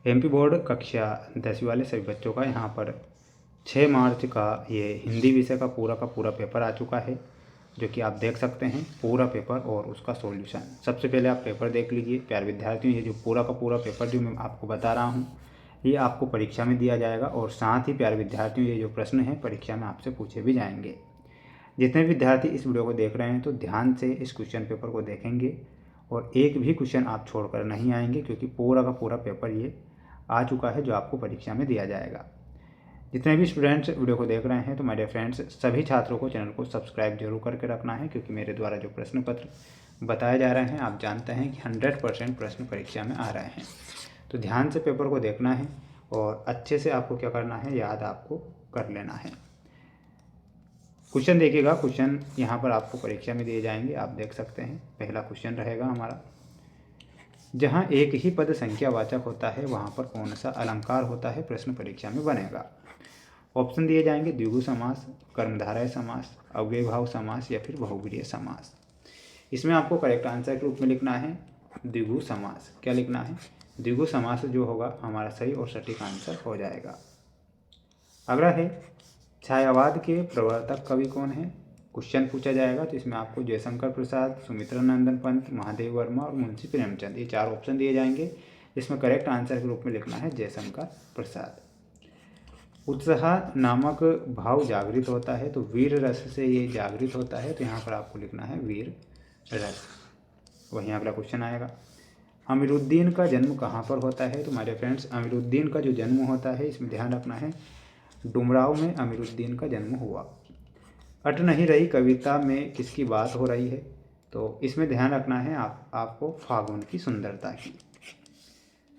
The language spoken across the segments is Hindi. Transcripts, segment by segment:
एमपी बोर्ड कक्षा 10वीं वाले सभी बच्चों का यहाँ पर 6 मार्च का ये हिंदी विषय का पूरा पेपर आ चुका है, जो कि आप देख सकते हैं पूरा पेपर और उसका सॉल्यूशन। सबसे पहले आप पेपर देख लीजिए प्यारे विद्यार्थियों। ये जो पूरा का पूरा पेपर जो मैं आपको बता रहा हूँ ये आपको परीक्षा में दिया जाएगा, और साथ ही प्यारे विद्यार्थियों ये जो प्रश्न हैं परीक्षा में आपसे पूछे भी जाएंगे। जितने विद्यार्थी इस वीडियो को देख रहे हैं तो ध्यान से इस क्वेश्चन पेपर को देखेंगे और एक भी क्वेश्चन आप छोड़कर नहीं आएंगे, क्योंकि पूरा का पूरा पेपर ये आ चुका है जो आपको परीक्षा में दिया जाएगा। जितने भी स्टूडेंट्स वीडियो को देख रहे हैं तो माय डियर फ्रेंड्स, सभी छात्रों को चैनल को सब्सक्राइब जरूर करके रखना है, क्योंकि मेरे द्वारा जो प्रश्न पत्र बताए जा रहे हैं आप जानते हैं कि 100% प्रश्न परीक्षा में आ रहे हैं। तो ध्यान से पेपर को देखना है और अच्छे से आपको क्या करना है, याद आपको कर लेना है। क्वेश्चन देखिएगा, क्वेश्चन यहाँ पर आपको परीक्षा में दिए जाएंगे, आप देख सकते हैं। पहला क्वेश्चन रहेगा हमारा, जहाँ एक ही पद संख्यावाचक होता है वहाँ पर कौन सा अलंकार होता है, प्रश्न परीक्षा में बनेगा। ऑप्शन दिए जाएंगे द्विगु समास, कर्मधारय समास, अव्ययभाव समास या फिर बहुब्रीहि समास। इसमें आपको करेक्ट आंसर के रूप में लिखना है द्विगु समास। क्या लिखना है? द्विगु समास जो होगा हमारा सही और सटीक आंसर हो जाएगा। अगला है छायावाद के प्रवर्तक कवि कौन है, क्वेश्चन पूछा जाएगा। तो इसमें आपको जयशंकर प्रसाद, सुमित्रानंदन पंत, महादेव वर्मा और मुंशी प्रेमचंद, ये 4 ऑप्शन दिए जाएंगे। इसमें करेक्ट आंसर के रूप में लिखना है जयशंकर प्रसाद। उत्साह नामक भाव जागृत होता है तो वीर रस से ये जागृत होता है, तो यहाँ पर आपको लिखना है वीर रस। वहीं अगला क्वेश्चन आएगा, अमीरुद्दीन का जन्म कहाँ पर होता है। तो हमारे फ्रेंड्स, अमीरुद्दीन का जो जन्म होता है इसमें ध्यान रखना है डुमराव में अमीरुद्दीन का जन्म हुआ। अट नहीं रही कविता में किसकी बात हो रही है, तो इसमें ध्यान रखना है आपको फागुन की सुंदरता की।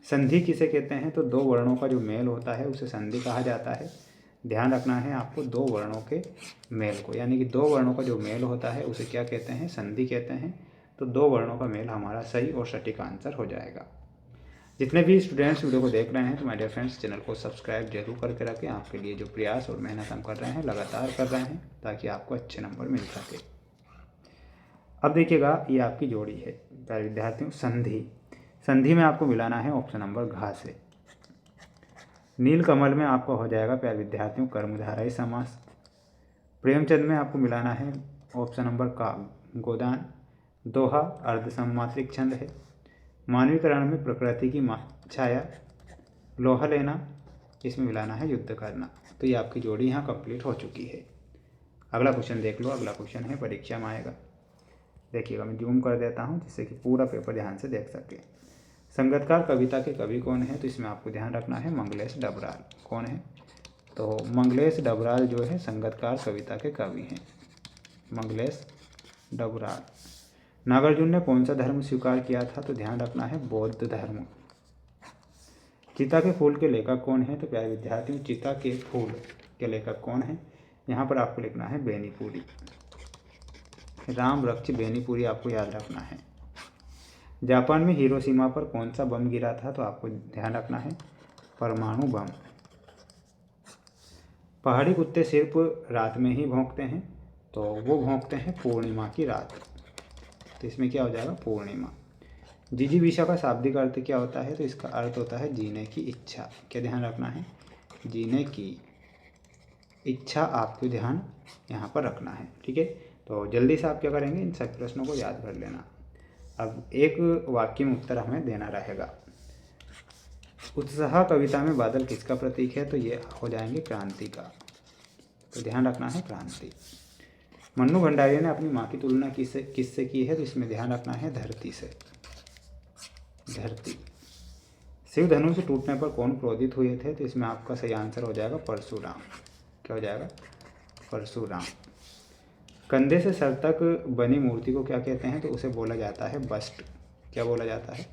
संधि किसे कहते हैं, तो 2 वर्णों का जो मेल होता है उसे संधि कहा जाता है। ध्यान रखना है आपको 2 वर्णों के मेल को, यानी कि 2 वर्णों का जो मेल होता है उसे क्या कहते हैं, संधि कहते हैं। तो 2 वर्णों का मेल हमारा सही और सटीक आंसर हो जाएगा। जितने भी स्टूडेंट्स वीडियो को देख रहे हैं तो माय डियर फ्रेंड्स, चैनल को सब्सक्राइब जरूर करके रखें। आपके लिए जो प्रयास और मेहनत हम कर रहे हैं लगातार कर रहे हैं, ताकि आपको अच्छे नंबर मिल सके। अब देखिएगा, ये आपकी जोड़ी है प्यारे विद्यार्थियों, संधि। संधि में आपको मिलाना है ऑप्शन नंबर घ से। नीलकमल में आपको हो जाएगा प्यारे विद्यार्थियों कर्मधारय समास। प्रेमचंद में आपको मिलाना है ऑप्शन नंबर का, गोदान। दोहा अर्धसमात्रिक छंद है। मानवीकरण में प्रकृति की छाया। लोहा लेना, इसमें मिलाना है युद्ध करना। तो ये आपकी जोड़ी यहाँ कंप्लीट हो चुकी है। अगला क्वेश्चन देख लो। अगला क्वेश्चन है, परीक्षा में आएगा। देखिएगा, मैं जूम कर देता हूँ जिससे कि पूरा पेपर ध्यान से देख सके। संगतकार कविता के कवि कौन है, तो इसमें आपको ध्यान रखना है मंगलेश डबराल। कौन है, तो मंगलेश डबराल जो है संगतकार कविता के कवि हैं, मंगलेश डबराल। नागार्जुन ने कौन सा धर्म स्वीकार किया था, तो ध्यान रखना है बौद्ध धर्म। चिता के फूल के लेखक कौन है, तो प्यारे विद्यार्थियों चिता के फूल के लेखक कौन है, यहाँ पर आपको लिखना है बेनीपुरी। राम वृक्ष बेनीपुरी आपको याद रखना है। जापान में हिरोशिमा पर कौन सा बम गिरा था, तो आपको ध्यान रखना है परमाणु बम। पहाड़ी कुत्ते सिर्फ रात में ही भौंकते हैं, तो वो भौंकते हैं पूर्णिमा की रात। तो इसमें क्या हो जाएगा, पूर्णिमा। जिजीविषा का शाब्दिक अर्थ क्या होता है, तो इसका अर्थ होता है जीने की इच्छा। क्या ध्यान रखना है, जीने की इच्छा आपको ध्यान यहाँ पर रखना है। ठीक है, तो जल्दी से आप क्या करेंगे, इन सभी प्रश्नों को याद कर लेना। अब एक वाक्य में उत्तर हमें देना रहेगा। उत्साह कविता में बादल किसका प्रतीक है, तो ये हो जाएंगे क्रांति का। तो ध्यान रखना है क्रांति। मन्नू भंडारी ने अपनी माँ की तुलना किससे की है, तो इसमें ध्यान रखना है धरती से, धरती। शिव धनुष टूटने पर कौन क्रोधित हुए थे, तो इसमें आपका सही आंसर हो जाएगा परशुराम। क्या हो जाएगा, परशुराम। कंधे से सर तक बनी मूर्ति को क्या कहते हैं, तो उसे बोला जाता है बस्ट। क्या बोला जाता है,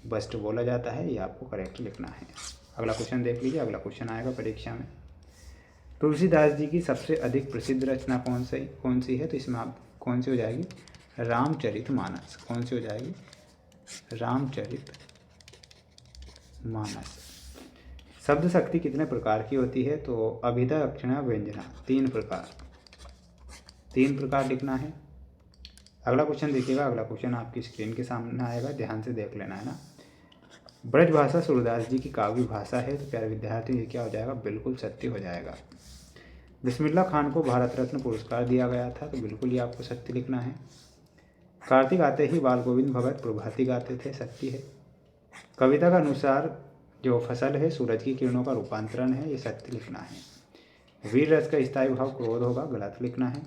बस्ट बोला जाता है। ये आपको करेक्ट लिखना है। अगला क्वेश्चन देख लीजिए। अगला क्वेश्चन आएगा परीक्षा में, तुलसीदास जी की सबसे अधिक प्रसिद्ध रचना कौन सी है, तो इसमें आप कौन सी हो जाएगी, रामचरितमानस। कौन सी हो जाएगी, रामचरितमानस। शब्द शक्ति कितने प्रकार की होती है, तो अभिधा, अक्षरा, व्यंजना, 3 प्रकार लिखना है। अगला क्वेश्चन देखिएगा। अगला क्वेश्चन आपकी स्क्रीन के सामने आएगा, ध्यान से देख लेना है ना। ब्रजभाषा सूरदास जी की काव्य भाषा है। तो प्यारे विद्यार्थी ये क्या हो जाएगा, बिल्कुल सत्य हो जाएगा। बिस्मिल्लाह खान को भारत रत्न पुरस्कार दिया गया था, तो बिल्कुल ये आपको सत्य लिखना है। कार्तिक आते ही बाल गोविंद भगत प्रभाती गाते थे, सत्य है। कविता का अनुसार जो फसल है सूरज की किरणों का रूपांतरण है, ये सत्य लिखना है। वीर रस का स्थायी भाव क्रोध होगा, गलत लिखना है।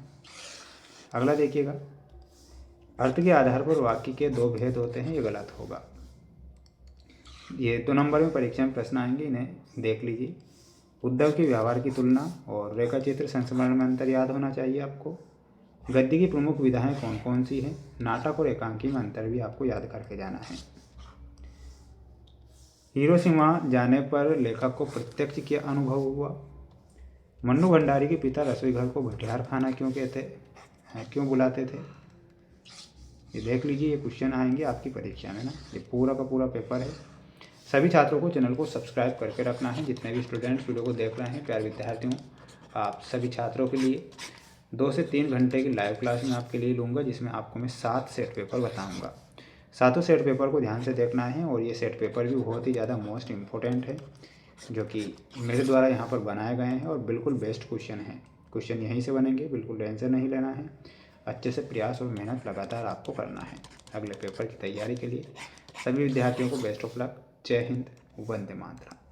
अगला देखिएगा, अर्थ के आधार पर वाक्य के दो भेद होते हैं, ये गलत होगा। ये 2 नंबर में परीक्षा में प्रश्न आएंगे, इन्हें देख लीजिए। उद्धव की व्यवहार की तुलना और रेखा चित्र संस्मरण में अंतर याद होना चाहिए आपको। गद्य की प्रमुख विधाएं कौन कौन सी हैं, नाटक और एकांकी में अंतर भी आपको याद करके जाना है। हिरोशिमा जाने पर लेखक को प्रत्यक्ष क्या अनुभव हुआ। मन्नू भंडारी के पिता रसोई घर को भटियार खाना क्यों कहते हैं, क्यों बुलाते थे, ये देख लीजिए। ये क्वेश्चन आएंगे आपकी परीक्षा में ना, ये पूरा का पूरा पेपर है। सभी छात्रों को चैनल को सब्सक्राइब करके रखना है। जितने भी स्टूडेंट्स वीडियो को देख रहे हैं, प्यारे विद्यार्थियों, आप सभी छात्रों के लिए 2 से 3 घंटे की लाइव क्लास में आपके लिए लूँगा, जिसमें आपको मैं 7 सेट पेपर बताऊँगा। 7 सेट पेपर को ध्यान से देखना है। और ये सेट पेपर भी बहुत ही ज़्यादा मोस्ट इम्पोर्टेंट है, जो कि मेरे द्वारा यहाँ पर बनाए गए हैं और बिल्कुल बेस्ट क्वेश्चन है। क्वेश्चन यहीं से बनेंगे, बिल्कुल टेंशन नहीं लेना है। अच्छे से प्रयास और मेहनत लगातार आपको करना है अगले पेपर की तैयारी के लिए। सभी विद्यार्थियों को बेस्ट ऑफ लक। जय हिंद, वंदे मातरम।